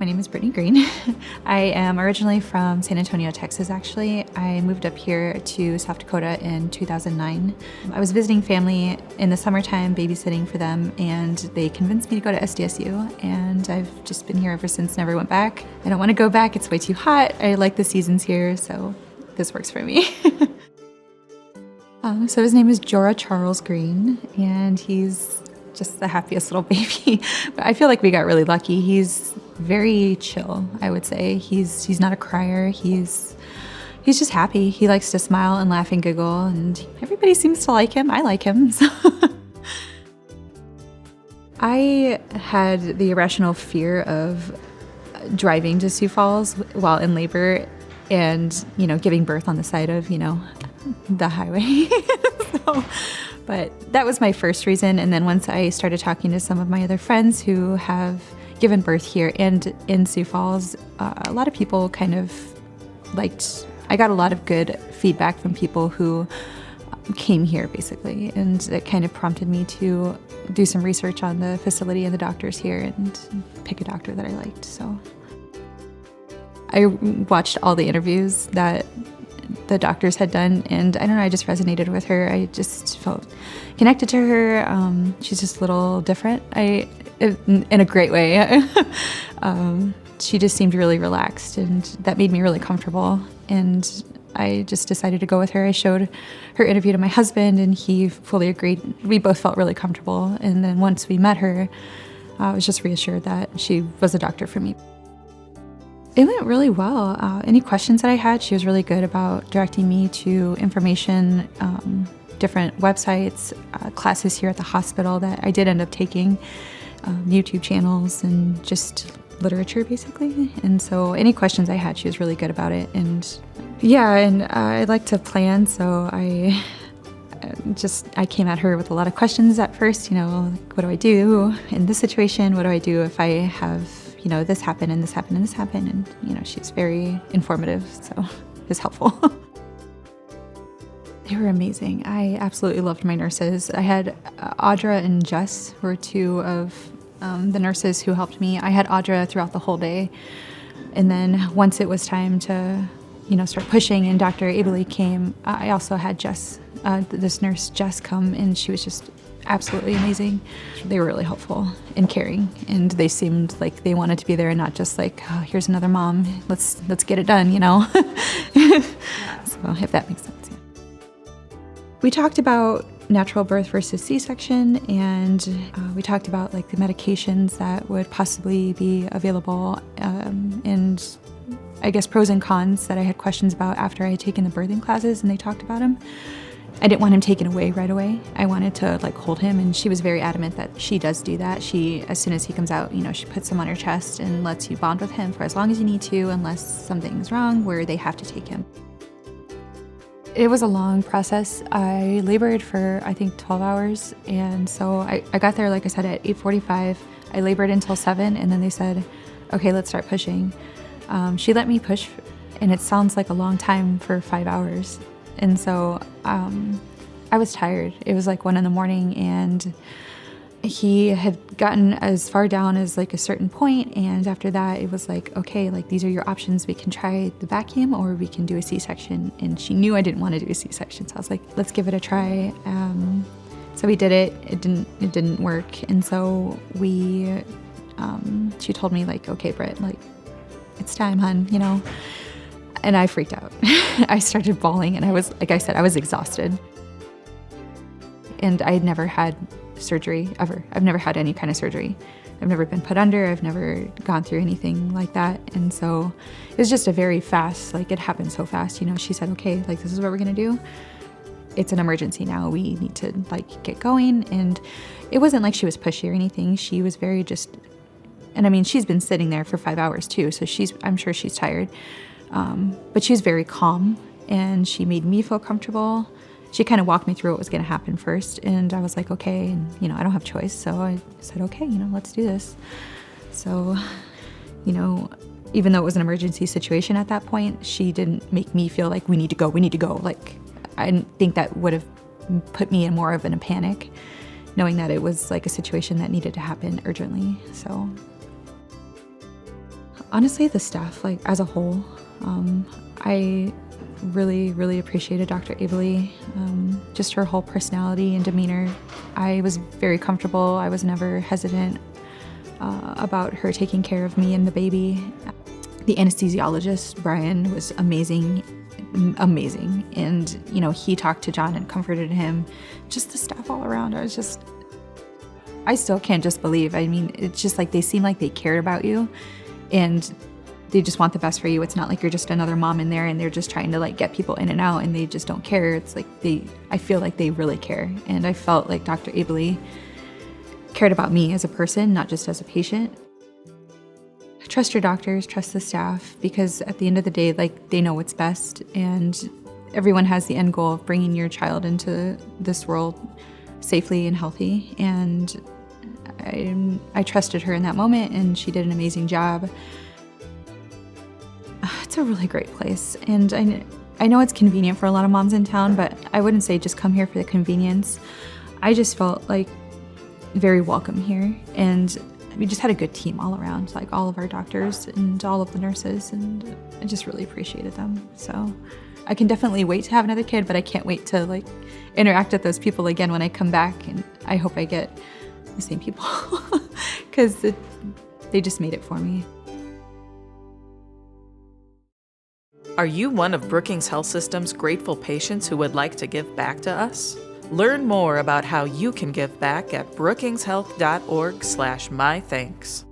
My name is Brittany Green. I am originally from San Antonio, Texas, actually. I moved up here to South Dakota in 2009. I was visiting family in the summertime, babysitting for them, and they convinced me to go to SDSU, and I've just been here ever since, never went back. I don't want to go back, it's way too hot. I like the seasons here, so this works for me. So his name is Jorah Charles Green, and he's just the happiest little baby. But I feel like we got really lucky. He's very chill, I would say. He's not a crier. He's just happy. He likes to smile and laugh and giggle, and everybody seems to like him. I like him. So. I had the irrational fear of driving to Sioux Falls while in labor and, giving birth on the side of, the highway. But that was my first reason. And then once I started talking to some of my other friends who have given birth here and in Sioux Falls, a lot of people kind of I got a lot of good feedback from people who came here basically. And it kind of prompted me to do some research on the facility and the doctors here and pick a doctor that I liked. So I watched all the interviews that the doctors had done, and I don't know, I just resonated with her. I just felt connected to her. She's just a little different, in a great way. She just seemed really relaxed, and that made me really comfortable, and I just decided to go with her. I showed her interview to my husband, and he fully agreed. We both felt really comfortable, and then once we met her, I was just reassured that she was a doctor for me. It went really well. Any questions that I had, she was really good about directing me to information, different websites, classes here at the hospital that I did end up taking, YouTube channels, and just literature basically. And so any questions I had, she was really good about it. And yeah, and I like to plan, so I came at her with a lot of questions at first, what do I do in this situation? What do I do if I have this happened and this happened and this happened? And, she's very informative, so it was helpful. They were amazing. I absolutely loved my nurses. I had Audra and Jess were two of the nurses who helped me. I had Audra throughout the whole day. And then once it was time to, start pushing and Dr. Abele came, I also had Jess, this nurse Jess, come, and she was just absolutely amazing. They were really helpful and caring, and they seemed like they wanted to be there and not just like, oh, here's another mom, let's get it done, So if that makes sense. Yeah. We talked about natural birth versus C-section, and we talked about the medications that would possibly be available, and I guess pros and cons that I had questions about after I had taken the birthing classes, and they talked about them. I didn't want him taken away right away. I wanted to hold him, and she was very adamant that she does do that. She, as soon as he comes out, she puts him on her chest and lets you bond with him for as long as you need to, unless something's wrong where they have to take him. It was a long process. I labored for, I think, 12 hours, and so I got there, like I said, at 8:45. I labored until 7, and then they said, okay, let's start pushing. She let me push, and it sounds like a long time for 5 hours. And so I was tired. It was 1 a.m, and he had gotten as far down as a certain point, and after that it was okay, these are your options. We can try the vacuum or we can do a C-section. And she knew I didn't want to do a C-section, so I was like, let's give it a try. So we did it. It didn't work, and so she told me okay, Britt, it's time, hun, And I freaked out. I started bawling, and I was, like I said, I was exhausted. And I had never had surgery, ever. I've never had any kind of surgery. I've never been put under. I've never gone through anything like that. And so it was just a very fast, it happened so fast. She said, okay, this is what we're going to do. It's an emergency now. We need to, get going. And it wasn't like she was pushy or anything. She was very and I mean, she's been sitting there for 5 hours too, so I'm sure she's tired. But she was very calm, and she made me feel comfortable. She kind of walked me through what was going to happen first, and I was like, okay, and I don't have a choice, so I said, okay, let's do this. So, even though it was an emergency situation at that point, she didn't make me feel like we need to go. I didn't think that would have put me in more of a panic, knowing that it was a situation that needed to happen urgently. So Honestly, the staff, like as a whole, I really, really appreciated Dr. Abley. Just her whole personality and demeanor. I was very comfortable. I was never hesitant about her taking care of me and the baby. The anesthesiologist, Brian, was amazing, amazing. And, you know, he talked to John and comforted him. Just the staff all around. I still can't just believe. I mean, it's just like they seem like they cared about you and they just want the best for you. It's not like you're just another mom in there and they're just trying to like get people in and out and they just don't care. It's like I feel like they really care. And I felt like Dr. Abley cared about me as a person, not just as a patient. Trust your doctors, trust the staff, because at the end of the day, like they know what's best, and everyone has the end goal of bringing your child into this world safely and healthy. And I trusted her in that moment, and she did an amazing job. It's a really great place, and I know it's convenient for a lot of moms in town, but I wouldn't say just come here for the convenience. I just felt like very welcome here, and we just had a good team all around, like all of our doctors and all of the nurses, and I just really appreciated them. So I can definitely wait to have another kid, but I can't wait to like interact with those people again when I come back, and I hope I get the same people because they just made it for me. Are you one of Brookings Health System's grateful patients who would like to give back to us? Learn more about how you can give back at brookingshealth.org/mythanks.